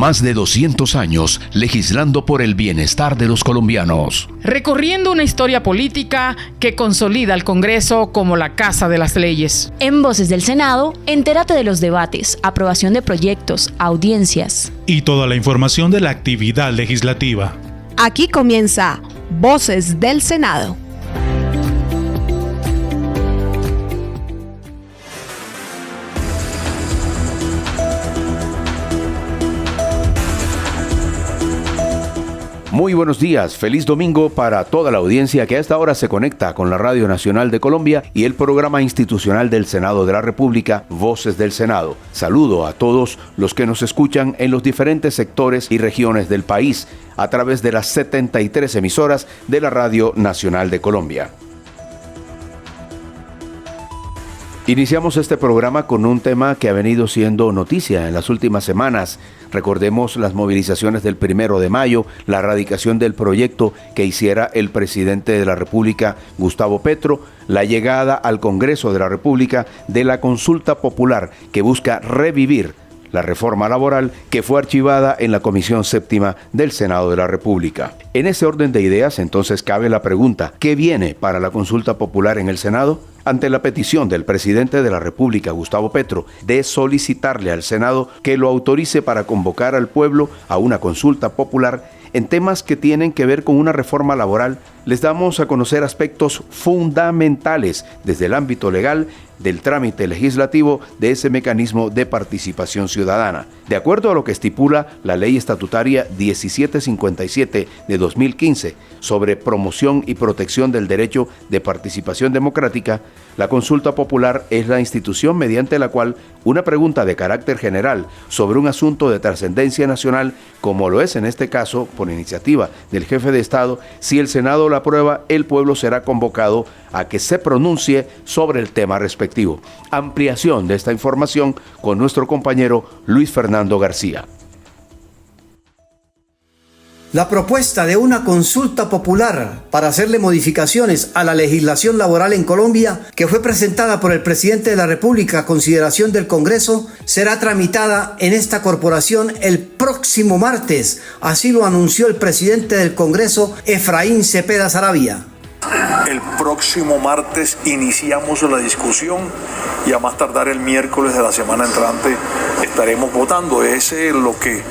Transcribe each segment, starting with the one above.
Más de 200 años legislando por el bienestar de los colombianos. Recorriendo una historia política que consolida al Congreso como la casa de las leyes. En Voces del Senado, entérate de los debates, aprobación de proyectos, audiencias. Y toda la información de la actividad legislativa. Aquí comienza Voces del Senado. Muy buenos días, feliz domingo para toda la audiencia que a esta hora se conecta con la Radio Nacional de Colombia y el programa institucional del Senado de la República, Voces del Senado. Saludo a todos los que nos escuchan en los diferentes sectores y regiones del país a través de las 73 emisoras de la Radio Nacional de Colombia. Iniciamos este programa con un tema que ha venido siendo noticia en las últimas semanas. Recordemos las movilizaciones del 1 de mayo, la radicación del proyecto que hiciera el presidente de la República, Gustavo Petro, la llegada al Congreso de la República de la consulta popular que busca revivir la reforma laboral que fue archivada en la Comisión Séptima del Senado de la República. En ese orden de ideas, entonces, cabe la pregunta, ¿qué viene para la consulta popular en el Senado? Ante la petición del presidente de la República, Gustavo Petro, de solicitarle al Senado que lo autorice para convocar al pueblo a una consulta popular en temas que tienen que ver con una reforma laboral, les damos a conocer aspectos fundamentales desde el ámbito legal del trámite legislativo de ese mecanismo de participación ciudadana. De acuerdo a lo que estipula la Ley Estatutaria 1757 de 2015 sobre promoción y protección del derecho de participación democrática, la consulta popular es la institución mediante la cual una pregunta de carácter general sobre un asunto de trascendencia nacional, como lo es en este caso por iniciativa del jefe de Estado, si el Senado la aprueba, el pueblo será convocado a que se pronuncie sobre el tema respectivo. Ampliación de esta información con nuestro compañero Luis Fernando García. La propuesta de una consulta popular para hacerle modificaciones a la legislación laboral en Colombia, que fue presentada por el presidente de la República a consideración del Congreso, será tramitada en esta corporación el próximo martes. Así lo anunció el presidente del Congreso, Efraín Cepeda Saravia. El próximo martes iniciamos la discusión y a más tardar el miércoles de la semana entrante estaremos votando. Ese es lo que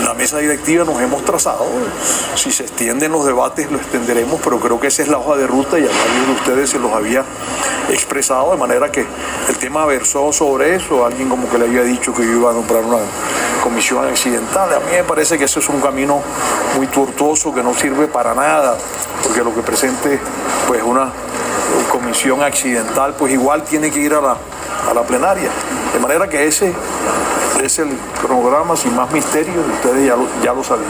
la mesa directiva nos hemos trazado. Si se extienden los debates lo extenderemos, pero creo que esa es la hoja de ruta y a varios de ustedes se los había expresado, de manera que el tema versó sobre eso. Alguien como que le había dicho que yo iba a nombrar una comisión accidental. A mí me parece que ese es un camino muy tortuoso que no sirve para nada, porque lo que presente pues una comisión accidental pues igual tiene que ir a la plenaria, de manera que ese es el cronograma sin más misterio, ustedes ya lo sabían.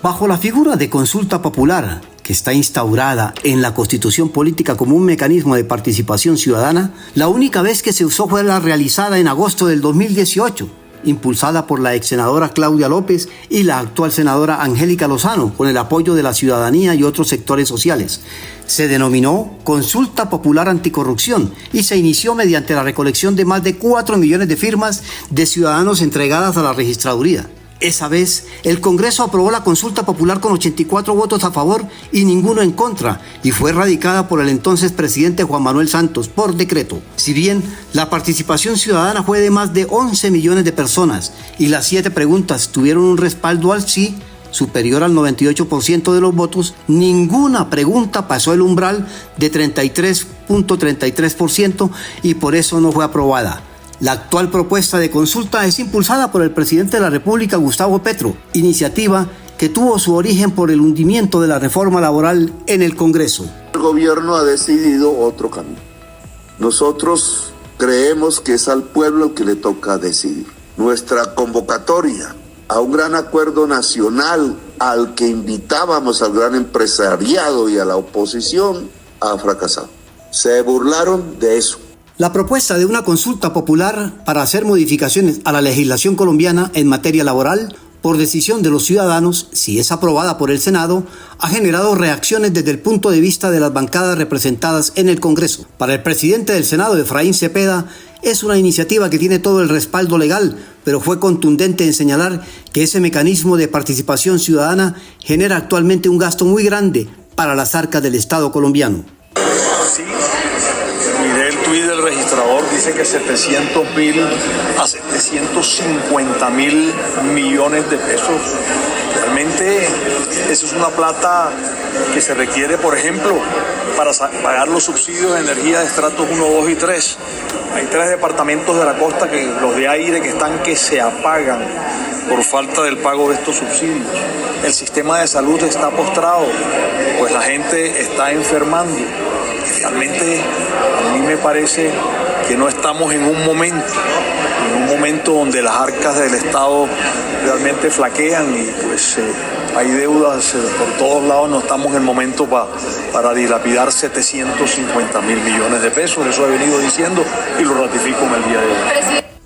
Bajo la figura de consulta popular, que está instaurada en la Constitución Política como un mecanismo de participación ciudadana, la única vez que se usó fue la realizada en agosto del 2018, impulsada por la ex senadora Claudia López y la actual senadora Angélica Lozano, con el apoyo de la ciudadanía y otros sectores sociales. Se denominó Consulta Popular Anticorrupción y se inició mediante la recolección de más de 4 millones de firmas de ciudadanos entregadas a la registraduría. Esa vez, el Congreso aprobó la consulta popular con 84 votos a favor y ninguno en contra, y fue radicada por el entonces presidente Juan Manuel Santos por decreto. Si bien la participación ciudadana fue de más de 11 millones de personas y las 7 preguntas tuvieron un respaldo al sí superior al 98% de los votos, ninguna pregunta pasó el umbral de 33.33% y por eso no fue aprobada. La actual propuesta de consulta es impulsada por el presidente de la República, Gustavo Petro, iniciativa que tuvo su origen por el hundimiento de la reforma laboral en el Congreso. El gobierno ha decidido otro camino. Nosotros creemos que es al pueblo el que le toca decidir. Nuestra convocatoria a un gran acuerdo nacional al que invitábamos al gran empresariado y a la oposición ha fracasado. Se burlaron de eso. La propuesta de una consulta popular para hacer modificaciones a la legislación colombiana en materia laboral por decisión de los ciudadanos, si es aprobada por el Senado, ha generado reacciones desde el punto de vista de las bancadas representadas en el Congreso. Para el presidente del Senado, Efraín Cepeda, Es una iniciativa que tiene todo el respaldo legal, pero fue contundente en señalar que ese mecanismo de participación ciudadana genera actualmente un gasto muy grande para las arcas del Estado colombiano. Sí, miré el tuit del registrador, dice que 700.000 a 750.000 millones de pesos. Realmente eso es una plata que se requiere, por ejemplo, para pagar los subsidios de energía de estratos 1, 2 y 3. Hay 3 departamentos de la costa, los de aire, que se apagan por falta del pago de estos subsidios. El sistema de salud está postrado, pues la gente está enfermando. Realmente a mí me parece que no estamos en un momento donde las arcas del Estado realmente flaquean y pues hay deudas por todos lados. No estamos en el momento para dilapidar 750.000 millones de pesos. Eso he venido diciendo y lo ratifico en el día de hoy.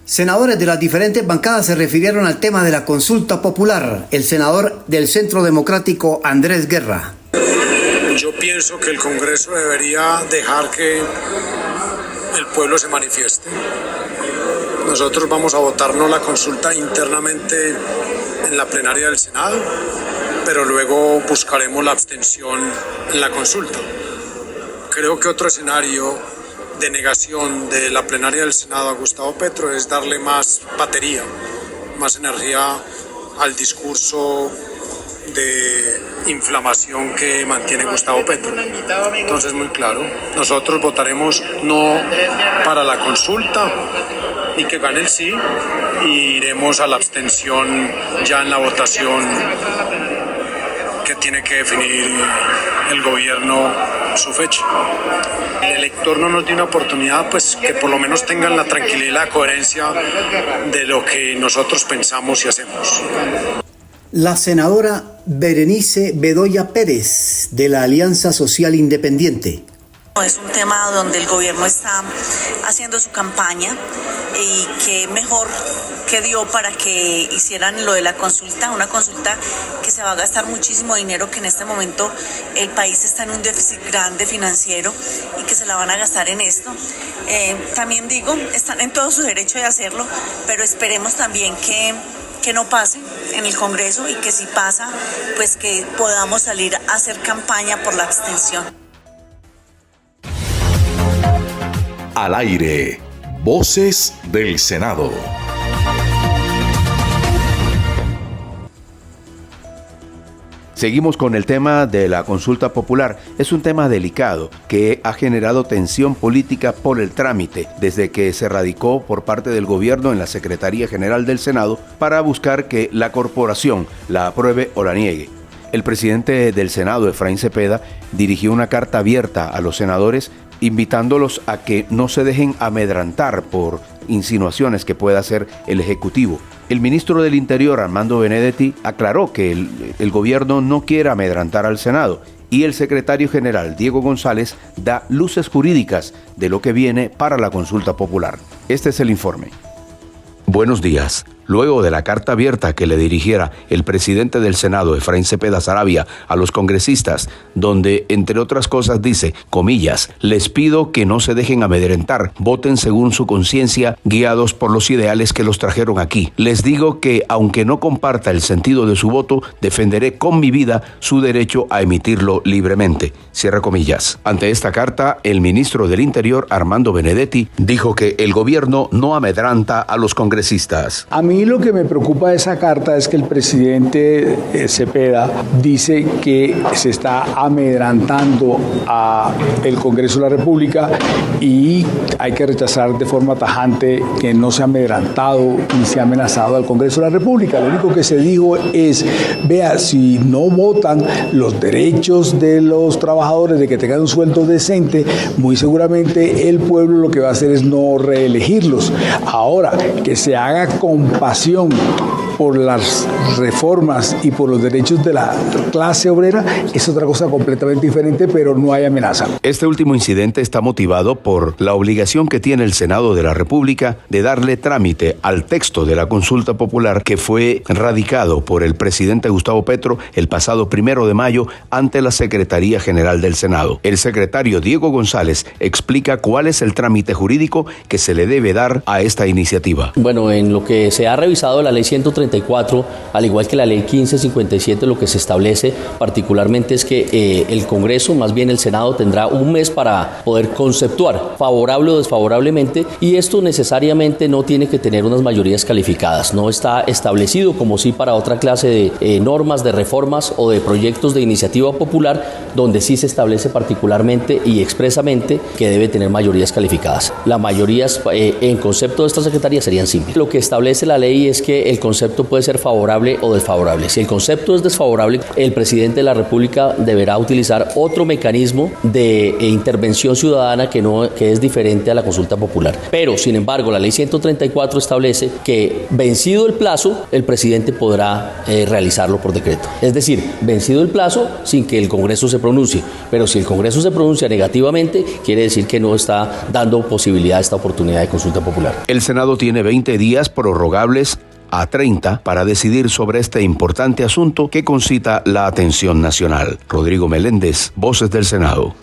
Senadores de las diferentes bancadas se refirieron al tema de la consulta popular. El senador del Centro Democrático, Andrés Guerra. Yo pienso que el Congreso debería dejar que el pueblo se manifieste. Nosotros vamos a votarnos la consulta internamente en la plenaria del Senado, pero luego buscaremos la abstención en la consulta. Creo que otro escenario de negación de la plenaria del Senado a Gustavo Petro es darle más batería, más energía al discurso de inflamación que mantiene Gustavo Petro. Entonces, muy claro, nosotros votaremos no para la consulta y que gane el sí, y iremos a la abstención ya en la votación que tiene que definir el gobierno su fecha. El elector no nos dio una oportunidad, pues que por lo menos tengan la tranquilidad y la coherencia de lo que nosotros pensamos y hacemos. La senadora Berenice Bedoya Pérez, de la Alianza Social Independiente. Es un tema donde el gobierno está haciendo su campaña y qué mejor que dio para que hicieran lo de la consulta, una consulta que se va a gastar muchísimo dinero, que en este momento el país está en un déficit grande financiero y que se la van a gastar en esto. También digo, están en todo su derecho de hacerlo, pero esperemos también que no pase en el Congreso y que si pasa, pues que podamos salir a hacer campaña por la abstención. Al aire, Voces del Senado. Seguimos con el tema de la consulta popular. Es un tema delicado que ha generado tensión política por el trámite desde que se radicó por parte del gobierno en la Secretaría General del Senado para buscar que la corporación la apruebe o la niegue. El presidente del Senado, Efraín Cepeda, dirigió una carta abierta a los senadores invitándolos a que no se dejen amedrantar por insinuaciones que pueda hacer el Ejecutivo. El ministro del Interior, Armando Benedetti, aclaró que el gobierno no quiere amedrantar al Senado, y el secretario general, Diego González, da luces jurídicas de lo que viene para la consulta popular. Este es el informe. Buenos días. Luego de la carta abierta que le dirigiera el presidente del Senado, Efraín Cepeda Saravia, a los congresistas, donde, entre otras cosas, dice, comillas, les pido que no se dejen amedrentar, voten según su conciencia, guiados por los ideales que los trajeron aquí. Les digo que, aunque no comparta el sentido de su voto, defenderé con mi vida su derecho a emitirlo libremente. Cierra comillas. Ante esta carta, el ministro del Interior, Armando Benedetti, dijo que el gobierno no amedranta a los congresistas. A mí lo que me preocupa de esa carta es que el presidente Cepeda dice que se está amedrantando a el Congreso de la República, y hay que rechazar de forma tajante que no se ha amedrantado ni se ha amenazado al Congreso de la República. Lo único que se dijo es, vea, si no votan los derechos de los trabajadores de que tengan un sueldo decente, muy seguramente el pueblo lo que va a hacer es no reelegirlos. Ahora, que se haga compasión por las reformas y por los derechos de la clase obrera, es otra cosa completamente diferente, pero no hay amenaza. Este último incidente está motivado por la obligación que tiene el Senado de la República de darle trámite al texto de la consulta popular que fue radicado por el presidente Gustavo Petro el pasado 1 de mayo ante la Secretaría General del Senado. El secretario Diego González explica cuál es el trámite jurídico que se le debe dar a esta iniciativa. Bueno, en lo que se ha revisado la ley 134, al igual que la ley 1557, lo que se establece particularmente es que el Congreso, más bien el Senado, tendrá un mes para poder conceptuar favorable o desfavorablemente, y esto necesariamente no tiene que tener unas mayorías calificadas. No está establecido como sí para otra clase de normas, de reformas o de proyectos de iniciativa popular, donde sí se establece particularmente y expresamente que debe tener mayorías calificadas. Las mayorías en concepto de esta Secretaría serían simples. Lo que establece la ley es que el concepto puede ser favorable o desfavorable. Si el concepto es desfavorable, el presidente de la República deberá utilizar otro mecanismo de intervención ciudadana que es diferente a la consulta popular. Pero, sin embargo, la ley 134 establece que, vencido el plazo, el presidente podrá realizarlo por decreto. Es decir, vencido el plazo sin que el Congreso se pronuncie. Pero si el Congreso se pronuncia negativamente, quiere decir que no está dando posibilidad a esta oportunidad de consulta popular. El Senado tiene 20 días prorrogables a 30 para decidir sobre este importante asunto que concita la atención nacional. Rodrigo Meléndez, Voces del Senado.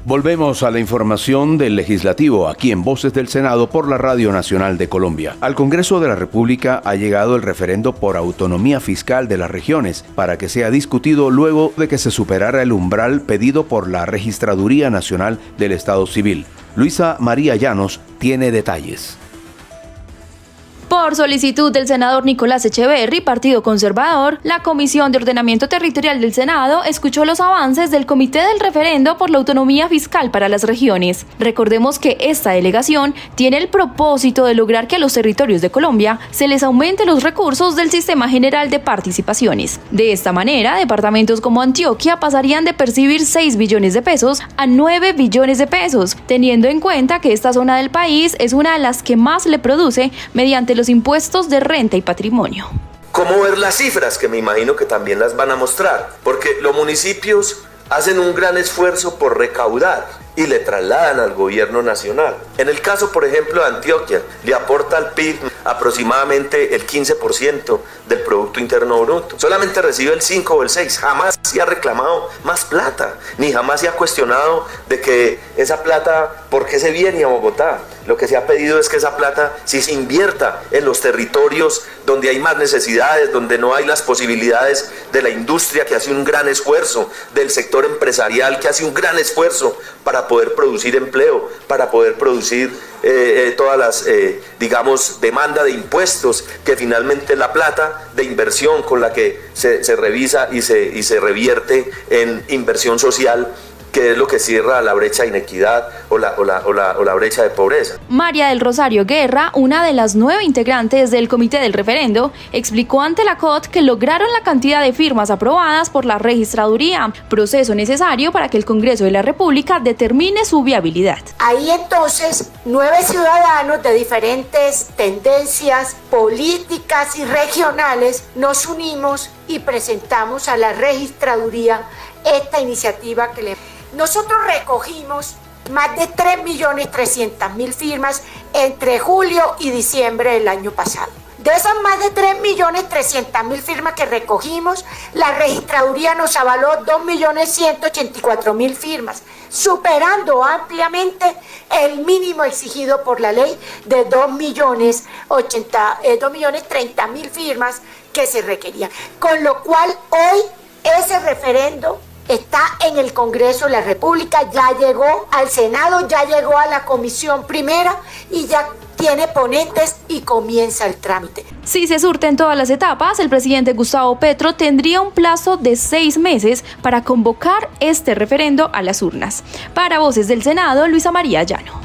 Volvemos a la información del Legislativo, aquí en Voces del Senado por la Radio Nacional de Colombia. Al Congreso de la República ha llegado el referendo por autonomía fiscal de las regiones para que sea discutido luego de que se superara el umbral pedido por la Registraduría Nacional del Estado Civil. Luisa María Llanos tiene detalles. Por solicitud del senador Nicolás Echeverry, Partido Conservador, la Comisión de Ordenamiento Territorial del Senado escuchó los avances del Comité del Referendo por la Autonomía Fiscal para las Regiones. Recordemos que esta delegación tiene el propósito de lograr que a los territorios de Colombia se les aumente los recursos del Sistema General de Participaciones. De esta manera, departamentos como Antioquia pasarían de percibir 6 billones de pesos a 9 billones de pesos, teniendo en cuenta que esta zona del país es una de las que más le produce mediante los impuestos de renta y patrimonio. ¿Cómo ver las cifras? Que me imagino que también las van a mostrar, porque los municipios hacen un gran esfuerzo por recaudar y le trasladan al gobierno nacional. En el caso, por ejemplo, de Antioquia, le aporta al PIB aproximadamente el 15% del Producto Interno Bruto. Solamente recibe el 5 o el 6. Jamás se ha reclamado más plata, ni jamás se ha cuestionado de que esa plata, ¿por qué se viene a Bogotá? Lo que se ha pedido es que esa plata sí se invierta en los territorios donde hay más necesidades, donde no hay las posibilidades de la industria que hace un gran esfuerzo, del sector empresarial que hace un gran esfuerzo para poder producir empleo, para poder producir todas las, demanda de impuestos, que finalmente la plata de inversión con la que se revisa y se revierte en inversión social, que es lo que cierra la brecha de inequidad o la brecha de pobreza. María del Rosario Guerra, una de las 9 integrantes del Comité del Referendo, explicó ante la COT que lograron la cantidad de firmas aprobadas por la Registraduría, proceso necesario para que el Congreso de la República determine su viabilidad. Ahí entonces 9 ciudadanos de diferentes tendencias políticas y regionales nos unimos y presentamos a la Registraduría esta iniciativa que nosotros recogimos más de 3.300.000 firmas entre julio y diciembre del año pasado. De esas más de 3.300.000 firmas que recogimos, la Registraduría nos avaló 2.184.000 firmas, superando ampliamente el mínimo exigido por la ley de 2.030.000 firmas que se requerían. Con lo cual, hoy ese referendo está en el Congreso de la República, ya llegó al Senado, ya llegó a la Comisión Primera y ya tiene ponentes y comienza el trámite. Si se surten todas las etapas, el presidente Gustavo Petro tendría un plazo de 6 meses para convocar este referendo a las urnas. Para Voces del Senado, Luisa María Llano.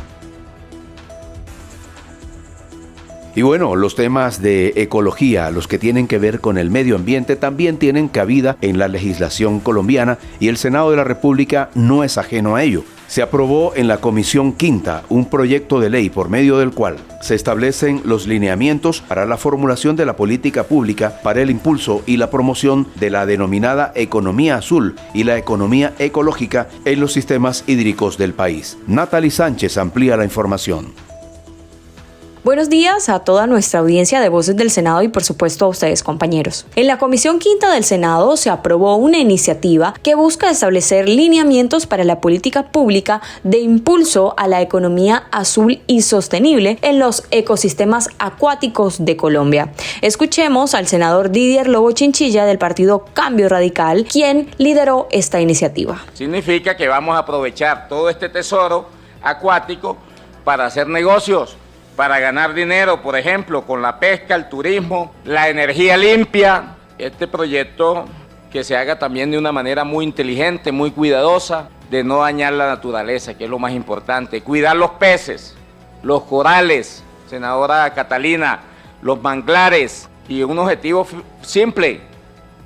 Y bueno, los temas de ecología, los que tienen que ver con el medio ambiente, también tienen cabida en la legislación colombiana y el Senado de la República no es ajeno a ello. Se aprobó en la Comisión Quinta un proyecto de ley por medio del cual se establecen los lineamientos para la formulación de la política pública para el impulso y la promoción de la denominada economía azul y la economía ecológica en los sistemas hídricos del país. Natalie Sánchez amplía la información. Buenos días a toda nuestra audiencia de Voces del Senado y por supuesto a ustedes, compañeros. En la Comisión Quinta del Senado se aprobó una iniciativa que busca establecer lineamientos para la política pública de impulso a la economía azul y sostenible en los ecosistemas acuáticos de Colombia. Escuchemos al senador Didier Lobo Chinchilla del partido Cambio Radical, quien lideró esta iniciativa. Significa que vamos a aprovechar todo este tesoro acuático para hacer negocios, para ganar dinero, por ejemplo, con la pesca, el turismo, la energía limpia. Este proyecto que se haga también de una manera muy inteligente, muy cuidadosa, de no dañar la naturaleza, que es lo más importante. Cuidar los peces, los corales, senadora Catalina, los manglares, y un objetivo simple,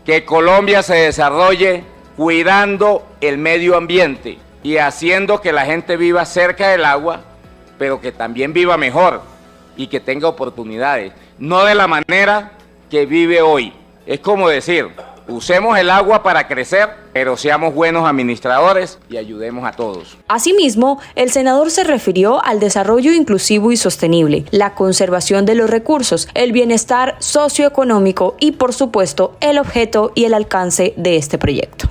que Colombia se desarrolle cuidando el medio ambiente y haciendo que la gente viva cerca del agua, pero que también viva mejor y que tenga oportunidades, no de la manera que vive hoy. Es como decir, usemos el agua para crecer, pero seamos buenos administradores y ayudemos a todos. Asimismo, el senador se refirió al desarrollo inclusivo y sostenible, la conservación de los recursos, el bienestar socioeconómico y, por supuesto, el objeto y el alcance de este proyecto.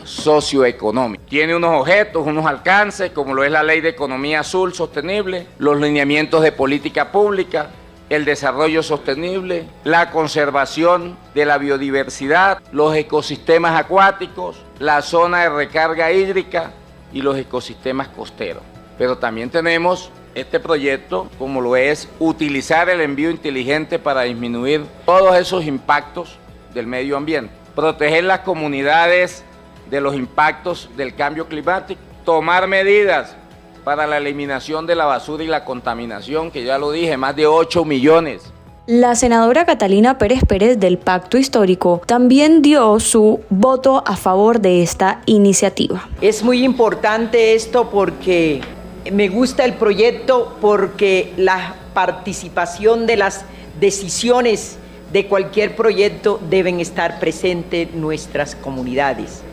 Socioeconómico. Tiene unos objetos, unos alcances, como lo es la Ley de Economía Azul Sostenible, los lineamientos de política pública, el desarrollo sostenible, la conservación de la biodiversidad, los ecosistemas acuáticos, la zona de recarga hídrica y los ecosistemas costeros. Pero también tenemos este proyecto, como lo es utilizar el envío inteligente para disminuir todos esos impactos del medio ambiente, proteger las comunidades de los impactos del cambio climático, tomar medidas para la eliminación de la basura y la contaminación, que ya lo dije, más de 8 millones. La senadora Catalina Pérez Pérez del Pacto Histórico también dio su voto a favor de esta iniciativa. Es muy importante esto porque me gusta el proyecto, porque la participación de las decisiones de cualquier proyecto deben estar presentes en nuestras comunidades.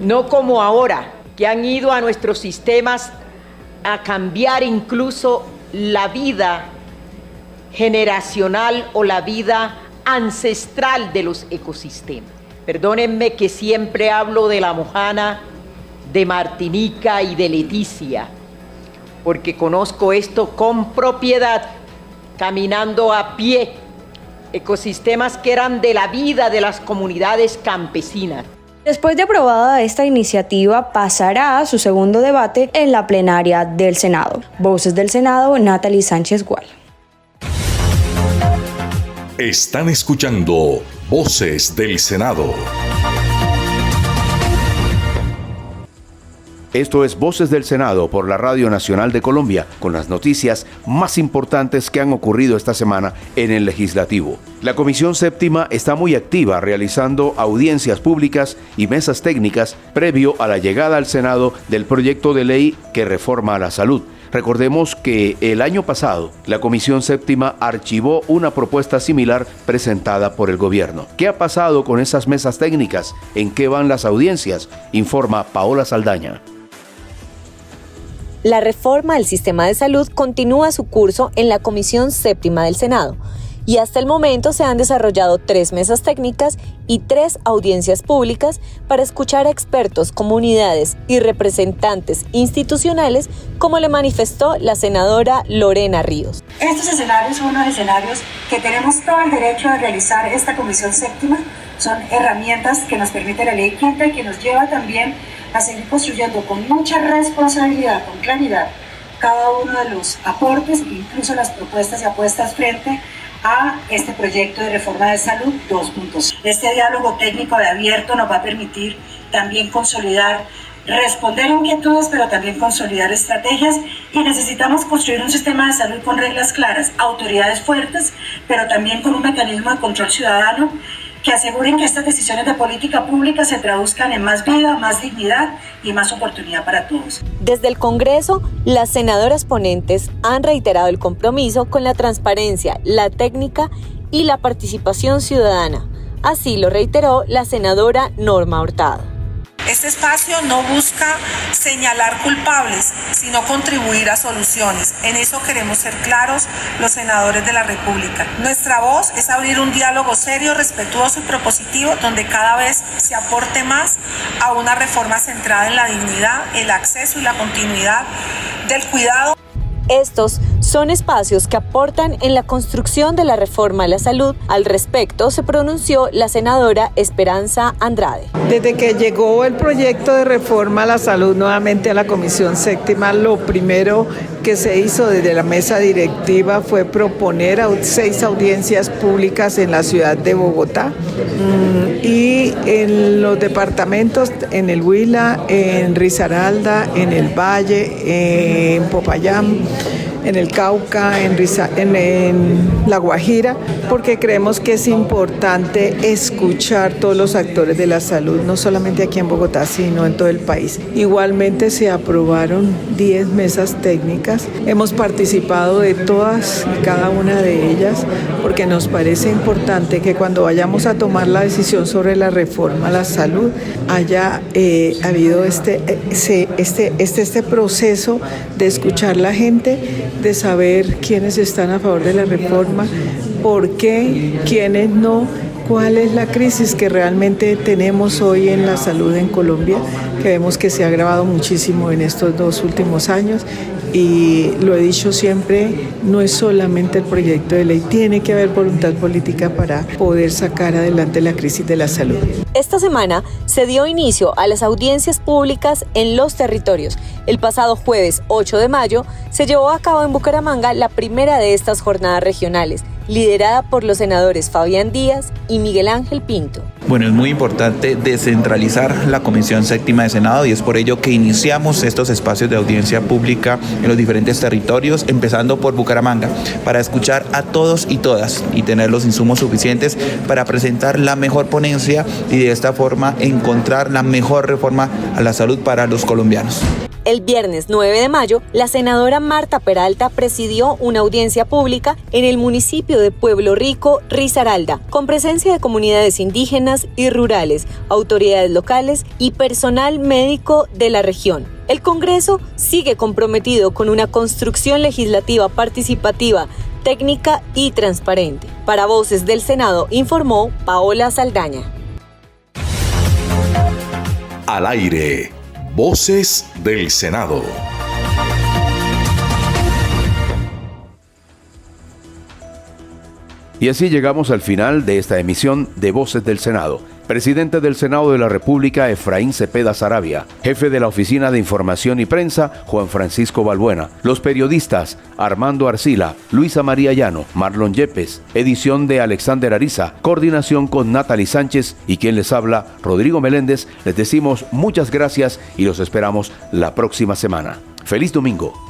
No como ahora, que han ido a nuestros sistemas a cambiar incluso la vida generacional o la vida ancestral de los ecosistemas. Perdónenme que siempre hablo de La Mojana, de Martinica y de Leticia, porque conozco esto con propiedad, caminando a pie, ecosistemas que eran de la vida de las comunidades campesinas. Después de aprobada esta iniciativa, pasará a su segundo debate en la plenaria del Senado. Voces del Senado, Natalie Sánchez Gual. Están escuchando Voces del Senado. Esto es Voces del Senado por la Radio Nacional de Colombia, con las noticias más importantes que han ocurrido esta semana en el Legislativo. La Comisión Séptima está muy activa realizando audiencias públicas y mesas técnicas previo a la llegada al Senado del proyecto de ley que reforma la salud. Recordemos que el año pasado la Comisión Séptima archivó una propuesta similar presentada por el gobierno. ¿Qué ha pasado con esas mesas técnicas? ¿En qué van las audiencias? Informa Paola Saldaña. La reforma del sistema de salud continúa su curso en la Comisión Séptima del Senado y hasta el momento se han desarrollado 3 mesas técnicas y 3 audiencias públicas para escuchar a expertos, comunidades y representantes institucionales, como le manifestó la senadora Lorena Ríos. Estos escenarios son unos escenarios que tenemos todo el derecho de realizar esta Comisión Séptima. Son herramientas que nos permite la Ley Quinta y que nos lleva también a seguir construyendo con mucha responsabilidad, con claridad, cada uno de los aportes, incluso las propuestas y apuestas frente a este proyecto de reforma de salud 2.0. Este diálogo técnico de abierto nos va a permitir también consolidar, responder inquietudes, pero también consolidar estrategias, y necesitamos construir un sistema de salud con reglas claras, autoridades fuertes, pero también con un mecanismo de control ciudadano que aseguren que estas decisiones de política pública se traduzcan en más vida, más dignidad y más oportunidad para todos. Desde el Congreso, las senadoras ponentes han reiterado el compromiso con la transparencia, la técnica y la participación ciudadana. Así lo reiteró la senadora Norma Hurtado. Este espacio no busca señalar culpables, sino contribuir a soluciones. En eso queremos ser claros los senadores de la República. Nuestra voz es abrir un diálogo serio, respetuoso y propositivo, donde cada vez se aporte más a una reforma centrada en la dignidad, el acceso y la continuidad del cuidado. Estos son espacios que aportan en la construcción de la reforma a la salud. Al respecto se pronunció la senadora Esperanza Andrade. Desde que llegó el proyecto de reforma a la salud nuevamente a la Comisión Séptima, lo primero que se hizo desde la mesa directiva fue proponer 6 audiencias públicas en la ciudad de Bogotá y en los departamentos, en el Huila, en Risaralda, en el Valle, en Popayán, en el Cauca, en La Guajira, porque creemos que es importante escuchar todos los actores de la salud, no solamente aquí en Bogotá, sino en todo el país. Igualmente se aprobaron 10 mesas técnicas. Hemos participado de todas y cada una de ellas, porque nos parece importante que cuando vayamos a tomar la decisión sobre la reforma a la salud, haya habido este proceso de escuchar la gente, de saber quiénes están a favor de la reforma, por qué, quiénes no, cuál es la crisis que realmente tenemos hoy en la salud en Colombia, que vemos que se ha agravado muchísimo en estos 2 últimos años. Y lo he dicho siempre, no es solamente el proyecto de ley, tiene que haber voluntad política para poder sacar adelante la crisis de la salud. Esta semana se dio inicio a las audiencias públicas en los territorios. El pasado jueves 8 de mayo se llevó a cabo en Bucaramanga la primera de estas jornadas regionales, liderada por los senadores Fabián Díaz y Miguel Ángel Pinto. Bueno, es muy importante descentralizar la Comisión Séptima de Senado y es por ello que iniciamos estos espacios de audiencia pública en los diferentes territorios, empezando por Bucaramanga, para escuchar a todos y todas y tener los insumos suficientes para presentar la mejor ponencia y de esta forma encontrar la mejor reforma a la salud para los colombianos. El viernes 9 de mayo, la senadora Marta Peralta presidió una audiencia pública en el municipio de Pueblo Rico, Risaralda, con presencia de comunidades indígenas y rurales, autoridades locales y personal médico de la región. El Congreso sigue comprometido con una construcción legislativa participativa, técnica y transparente. Para Voces del Senado, informó Paola Saldaña. Al aire. Voces del Senado. Y así llegamos al final de esta emisión de Voces del Senado. Presidente del Senado de la República, Efraín Cepeda Saravia. Jefe de la Oficina de Información y Prensa, Juan Francisco Balbuena. Los periodistas, Armando Arcila, Luisa María Llano, Marlon Yepes. Edición de Alexander Ariza. Coordinación con Natalie Sánchez y quien les habla, Rodrigo Meléndez. Les decimos muchas gracias y los esperamos la próxima semana. ¡Feliz domingo!